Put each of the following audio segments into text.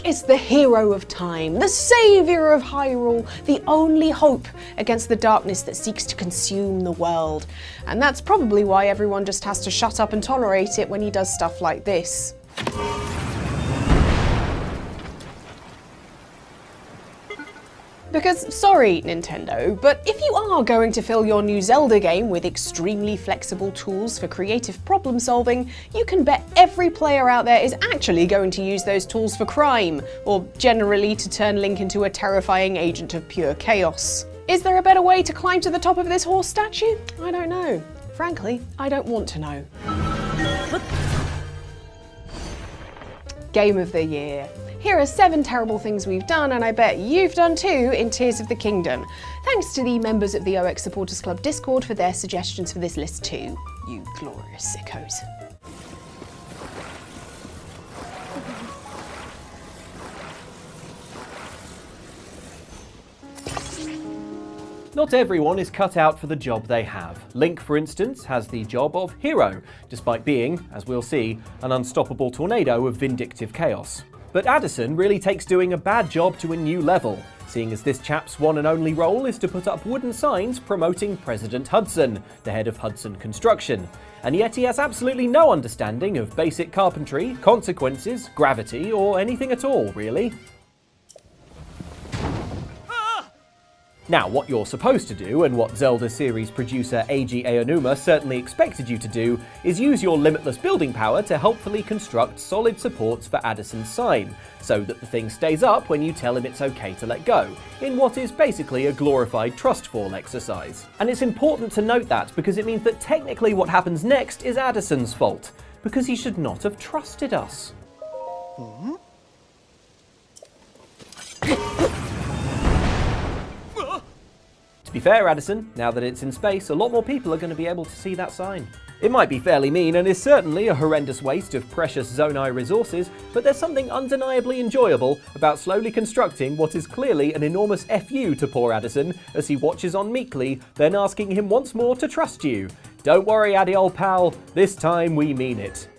is the hero of time, the saviour of Hyrule, the only hope against the darkness that seeks to consume the world. And that's probably why everyone just has to shut up and tolerate it when he does stuff like this. Because, sorry Nintendo, but if you are going to fill your new Zelda game with extremely flexible tools for creative problem solving, you can bet every player out there is actually going to use those tools for crime, or generally to turn Link into a terrifying agent of pure chaos. Is there a better way to climb to the top of this horse statue? I don't know. Frankly, I don't want to know. Game of the Year. Here are 7 terrible things we've done, and I bet you've done too in Tears of the Kingdom. Thanks to the members of the OX Supporters Club Discord for their suggestions for this list too, you glorious sickos. Not everyone is cut out for the job they have. Link, for instance, has the job of hero, despite being, as we'll see, an unstoppable tornado of vindictive chaos. But Addison really takes doing a bad job to a new level, seeing as this chap's one and only role is to put up wooden signs promoting President Hudson, the head of Hudson Construction. And yet he has absolutely no understanding of basic carpentry, consequences, gravity, or anything at all, really. Now, what you're supposed to do, and what Zelda series producer Eiji Aonuma certainly expected you to do, is use your limitless building power to helpfully construct solid supports for Addison's sign, so that the thing stays up when you tell him it's okay to let go, in what is basically a glorified trust fall exercise. And it's important to note that, because it means that technically what happens next is Addison's fault, because he should not have trusted us. To be fair, Addison, now that it's in space, a lot more people are going to be able to see that sign. It might be fairly mean and is certainly a horrendous waste of precious Zonai resources, but there's something undeniably enjoyable about slowly constructing what is clearly an enormous FU to poor Addison as he watches on meekly, then asking him once more to trust you. Don't worry, Addy old pal, this time we mean it.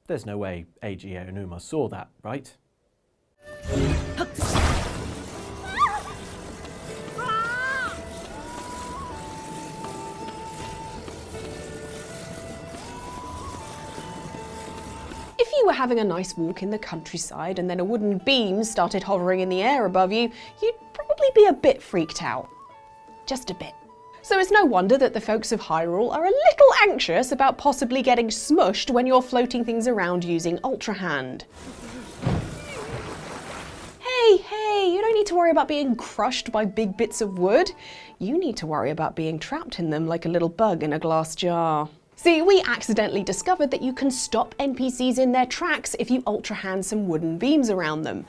There's no way Eiji Aonuma saw that, right? If you were having a nice walk in the countryside and then a wooden beam started hovering in the air above you, you'd probably be a bit freaked out. Just a bit. So it's no wonder that the folks of Hyrule are a little anxious about possibly getting smushed when you're floating things around using Ultra Hand. Hey, you don't need to worry about being crushed by big bits of wood. You need to worry about being trapped in them like a little bug in a glass jar. See, we accidentally discovered that you can stop NPCs in their tracks if you Ultra Hand some wooden beams around them.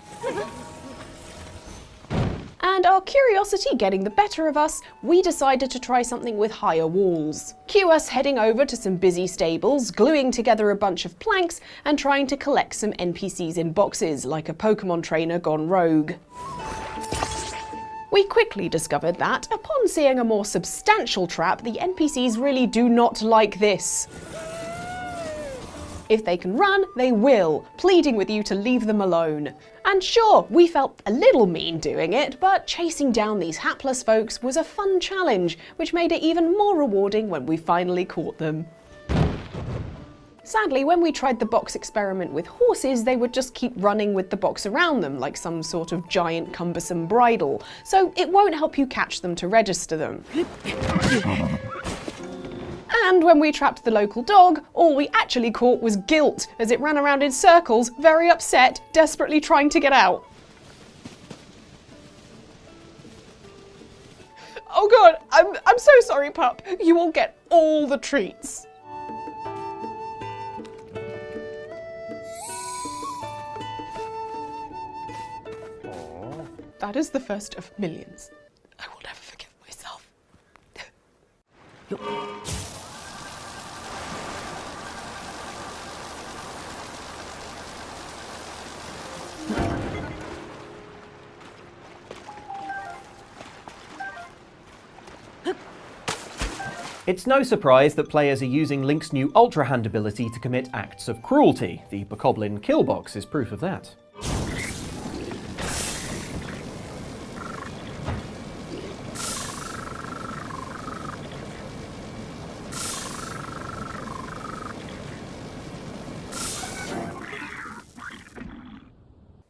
And our curiosity getting the better of us, we decided to try something with higher walls. Cue us heading over to some busy stables, gluing together a bunch of planks, and trying to collect some NPCs in boxes, like a Pokemon trainer gone rogue. We quickly discovered that, upon seeing a more substantial trap, the NPCs really do not like this. If they can run, they will, pleading with you to leave them alone. And sure, we felt a little mean doing it, but chasing down these hapless folks was a fun challenge, which made it even more rewarding when we finally caught them. Sadly, when we tried the box experiment with horses, they would just keep running with the box around them, like some sort of giant cumbersome bridle, so it won't help you catch them to register them. And when we trapped the local dog, all we actually caught was guilt, as it ran around in circles, very upset, desperately trying to get out. Oh god, I'm so sorry, pup. You will get all the treats. That is the first of millions. I will never forgive myself. It's no surprise that players are using Link's new Ultra Hand ability to commit acts of cruelty. The Bokoblin kill box is proof of that.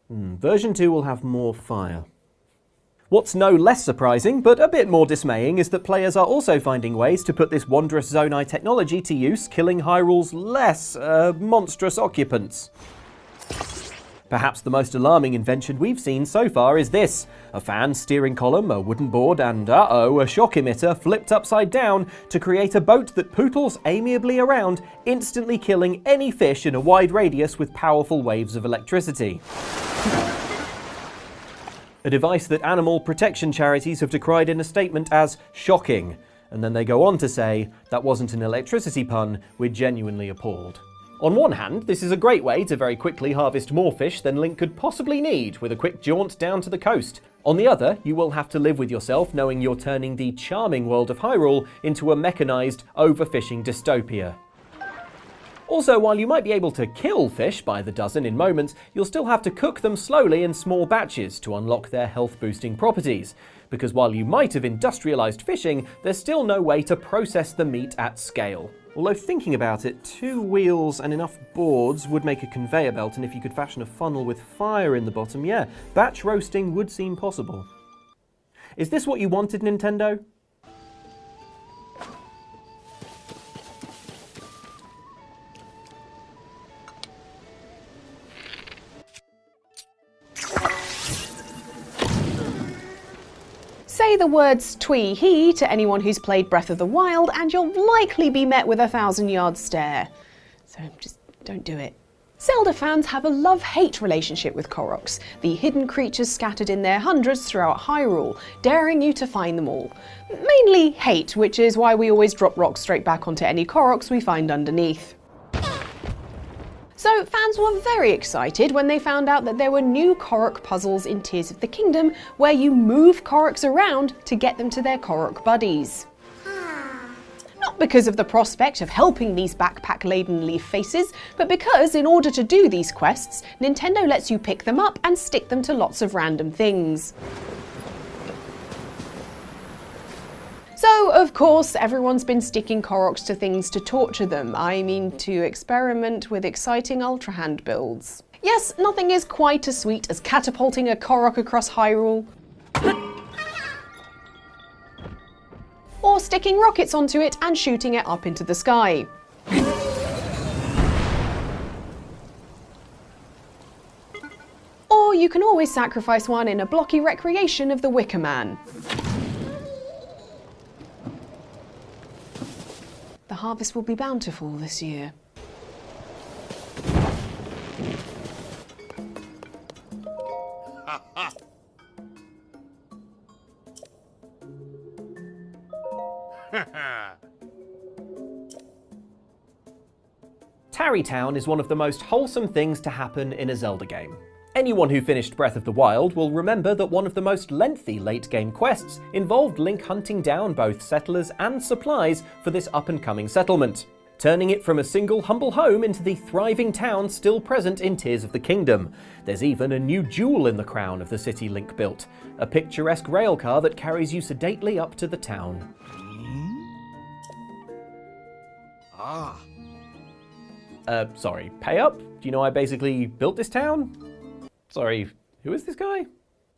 Version 2 will have more fire. What's no less surprising, but a bit more dismaying, is that players are also finding ways to put this wondrous Zonai technology to use, killing Hyrule's less, monstrous occupants. Perhaps the most alarming invention we've seen so far is this: a fan, steering column, a wooden board, and a shock emitter flipped upside down to create a boat that pootles amiably around, instantly killing any fish in a wide radius with powerful waves of electricity. A device that animal protection charities have decried in a statement as shocking, and then they go on to say, that wasn't an electricity pun, we're genuinely appalled. On one hand, this is a great way to very quickly harvest more fish than Link could possibly need with a quick jaunt down to the coast. On the other, you will have to live with yourself knowing you're turning the charming world of Hyrule into a mechanised, overfishing dystopia. Also, while you might be able to kill fish by the dozen in moments, you'll still have to cook them slowly in small batches to unlock their health-boosting properties. Because while you might have industrialized fishing, there's still no way to process the meat at scale. Although thinking about it, 2 wheels and enough boards would make a conveyor belt, and if you could fashion a funnel with fire in the bottom, yeah, batch roasting would seem possible. Is this what you wanted, Nintendo? Say the words twee hee to anyone who's played Breath of the Wild and you'll likely be met with a 1,000-yard stare. So just don't do it. Zelda fans have a love-hate relationship with Koroks, the hidden creatures scattered in their hundreds throughout Hyrule, daring you to find them all. Mainly hate, which is why we always drop rocks straight back onto any Koroks we find underneath. So fans were very excited when they found out that there were new Korok puzzles in Tears of the Kingdom where you move Koroks around to get them to their Korok buddies. Not because of the prospect of helping these backpack-laden leaf faces, but because in order to do these quests, Nintendo lets you pick them up and stick them to lots of random things. So, of course, everyone's been sticking Koroks to things to torture them. I mean, to experiment with exciting Ultra Hand builds. Yes, nothing is quite as sweet as catapulting a Korok across Hyrule. Or sticking rockets onto it and shooting it up into the sky. Or you can always sacrifice one in a blocky recreation of the Wicker Man. The harvest will be bountiful this year. Tarry Town is one of the most wholesome things to happen in a Zelda game. Anyone who finished Breath of the Wild will remember that one of the most lengthy late-game quests involved Link hunting down both settlers and supplies for this up-and-coming settlement, turning it from a single humble home into the thriving town still present in Tears of the Kingdom. There's even a new jewel in the crown of the city Link built, a picturesque railcar that carries you sedately up to the town. Sorry, pay up? Do you know I basically built this town? Sorry, who is this guy?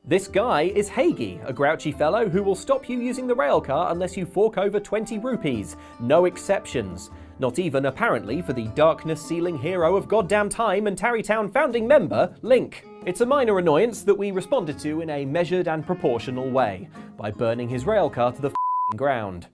This guy is Hagi, a grouchy fellow who will stop you using the railcar unless you fork over 20 rupees. No exceptions. Not even, apparently, for the darkness-sealing hero of goddamn time and Tarry Town founding member, Link. It's a minor annoyance that we responded to in a measured and proportional way, by burning his railcar to the ground.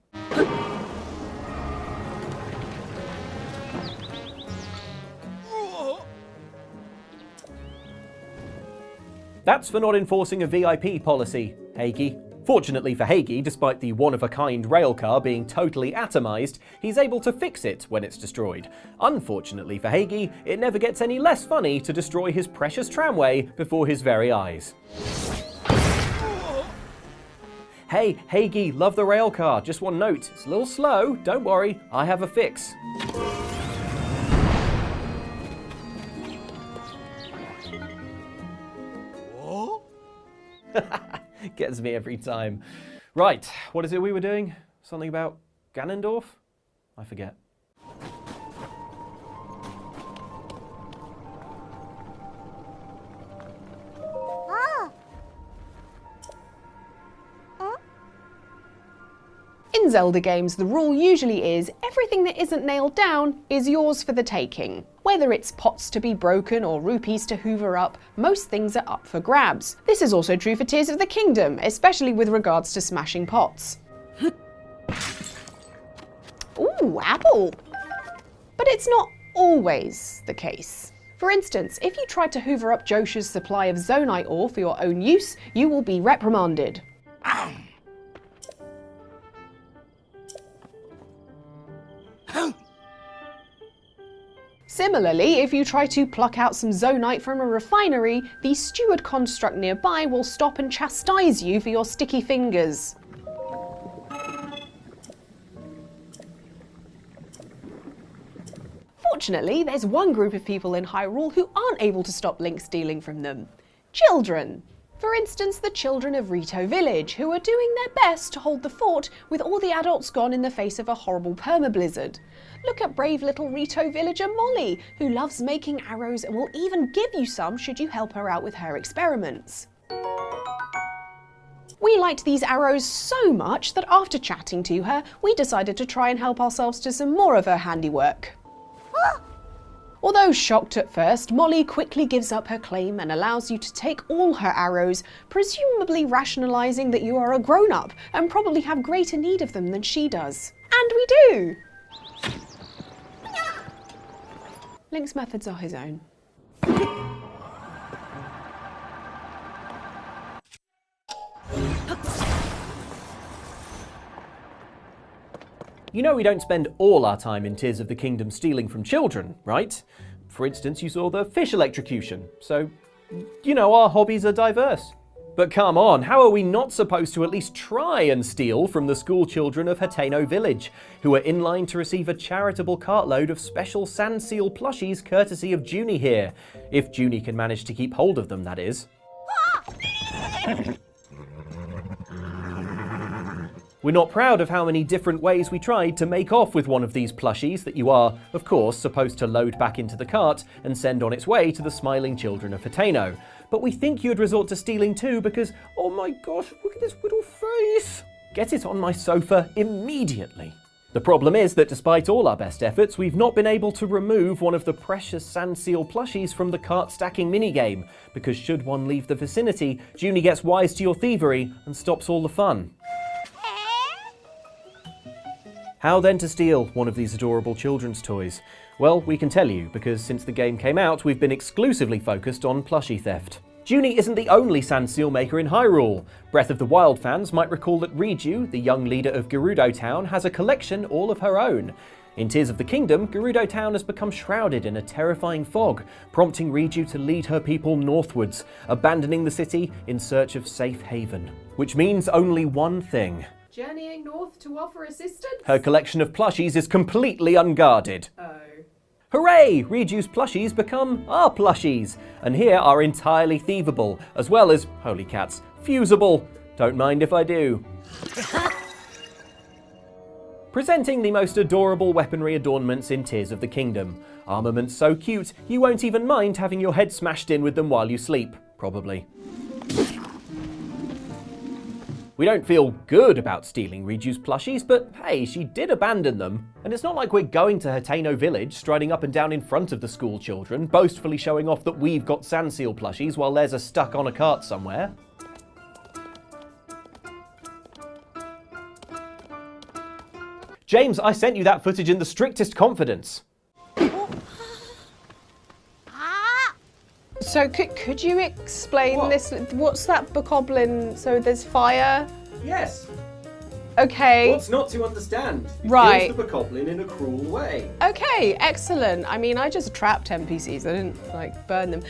That's for not enforcing a VIP policy, Hagi. Fortunately for Hagi, despite the one-of-a-kind railcar being totally atomized, he's able to fix it when it's destroyed. Unfortunately for Hagi, it never gets any less funny to destroy his precious tramway before his very eyes. Hey, Hagee, love the rail car. Just one note, it's a little slow. Don't worry, I have a fix. Gets me every time. Right, what is it we were doing? Something about Ganondorf? I forget. In Zelda games, the rule usually is everything that isn't nailed down is yours for the taking. Whether it's pots to be broken or rupees to hoover up, most things are up for grabs. This is also true for Tears of the Kingdom, especially with regards to smashing pots. Ooh, apple! But it's not always the case. For instance, if you try to hoover up Josha's supply of Zonite ore for your own use, you will be reprimanded. Similarly, if you try to pluck out some Zonite from a refinery, the steward construct nearby will stop and chastise you for your sticky fingers. Fortunately, there's one group of people in Hyrule who aren't able to stop Link stealing from them. Children. For instance, the children of Rito Village, who are doing their best to hold the fort with all the adults gone in the face of a horrible permablizzard. Look at brave little Rito villager Molly, who loves making arrows and will even give you some should you help her out with her experiments. We liked these arrows so much that after chatting to her, we decided to try and help ourselves to some more of her handiwork. Although shocked at first, Molly quickly gives up her claim and allows you to take all her arrows, presumably rationalising that you are a grown-up and probably have greater need of them than she does. And we do! Link's methods are his own. You know we don't spend all our time in Tears of the Kingdom stealing from children, right? For instance, you saw the fish electrocution, so, you know, our hobbies are diverse. But come on, how are we not supposed to at least try and steal from the school children of Hateno Village, who are in line to receive a charitable cartload of special sand seal plushies courtesy of Junie here? If Junie can manage to keep hold of them, that is. We're not proud of how many different ways we tried to make off with one of these plushies that you are, of course, supposed to load back into the cart and send on its way to the smiling children of Hateno. But we think you'd resort to stealing too because, oh my gosh, look at this little face! Get it on my sofa immediately. The problem is that despite all our best efforts, we've not been able to remove one of the precious sand seal plushies from the cart stacking minigame, because should one leave the vicinity, Junie gets wise to your thievery and stops all the fun. How then to steal one of these adorable children's toys? Well, we can tell you, because since the game came out, we've been exclusively focused on plushie theft. Junie isn't the only sand seal maker in Hyrule. Breath of the Wild fans might recall that Riju, the young leader of Gerudo Town, has a collection all of her own. In Tears of the Kingdom, Gerudo Town has become shrouded in a terrifying fog, prompting Riju to lead her people northwards, abandoning the city in search of safe haven. Which means only one thing. Journeying north to offer assistance? Her collection of plushies is completely unguarded. Oh. Hooray! Riju's plushies become our plushies, and here are entirely thievable, as well as, holy cats, fusible. Don't mind if I do. Presenting the most adorable weaponry adornments in Tears of the Kingdom. Armaments so cute, you won't even mind having your head smashed in with them while you sleep, probably. We don't feel good about stealing Riju's plushies, but hey, she did abandon them. And it's not like we're going to Hateno Village, striding up and down in front of the school children, boastfully showing off that we've got sand seal plushies while theirs are stuck on a cart somewhere. James, I sent you that footage in the strictest confidence. So could you explain this? What's that bokoblin? So there's fire? Yes. Okay. What's not to understand? Right. Kills the bokoblin in a cruel way. Okay, excellent. I mean, I just trapped NPCs. I didn't, burn them.